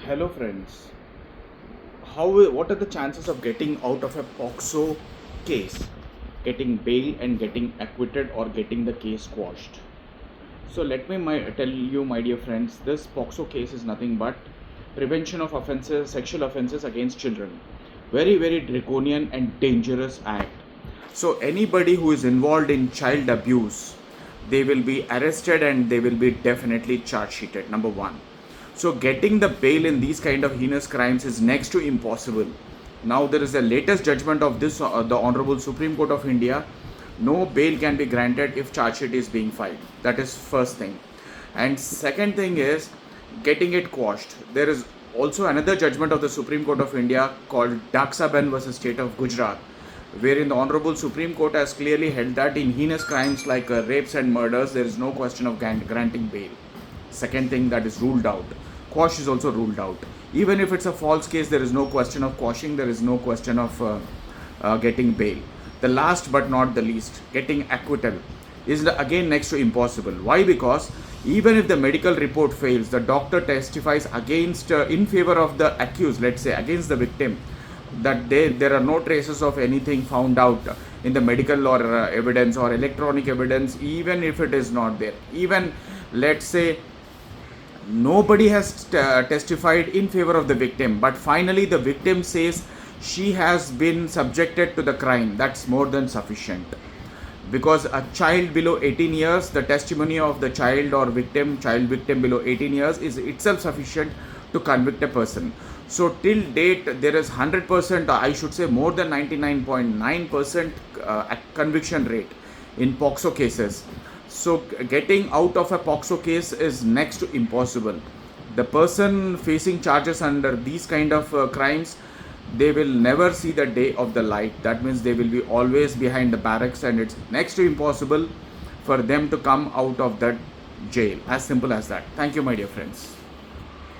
Hello friends. What are the chances of getting out of a Pocso case, getting bail and getting acquitted or getting the case quashed? So let me tell you, my dear friends, this Pocso case is nothing but prevention of offences, sexual offences against children. Very, very draconian and dangerous act. So anybody who is involved in child abuse, they will be arrested and they will be definitely charge sheeted. Number one. So getting the bail in these kind of heinous crimes is next to impossible. Now there is a latest judgment of this, the Honorable Supreme Court of India. No bail can be granted if charge sheet is being filed. That is first thing. And second thing is getting it quashed. There is also another judgment of the Supreme Court of India called Daksaban versus State of Gujarat, wherein the Honorable Supreme Court has clearly held that in heinous crimes like rapes and murders, there is no question of granting bail. Second thing that is ruled out. Quash is also ruled out. Even if it's a false case, there is no question of quashing, there is no question of getting bail. The last but not the least, getting acquittal is again next to impossible. Why? Because even if the medical report fails, the doctor testifies against, in favor of the accused, let's say against the victim, that there are no traces of anything found out in the medical or evidence or electronic evidence. Even if it is not there, even let's say nobody has testified in favor of the victim, but finally the victim says she has been subjected to the crime, that's more than sufficient. Because a child below 18 years, the testimony of the child or child victim below 18 years is itself sufficient to convict a person. So till date there is 100%, I should say more than 99.9% conviction rate in Pocso cases. So getting out of a Pocso case is next to impossible. The person facing charges under these kind of crimes, they will never see the day of the light. That means they will be always behind the barracks, and it's next to impossible for them to come out of that jail. As simple as that. Thank you, my dear friends.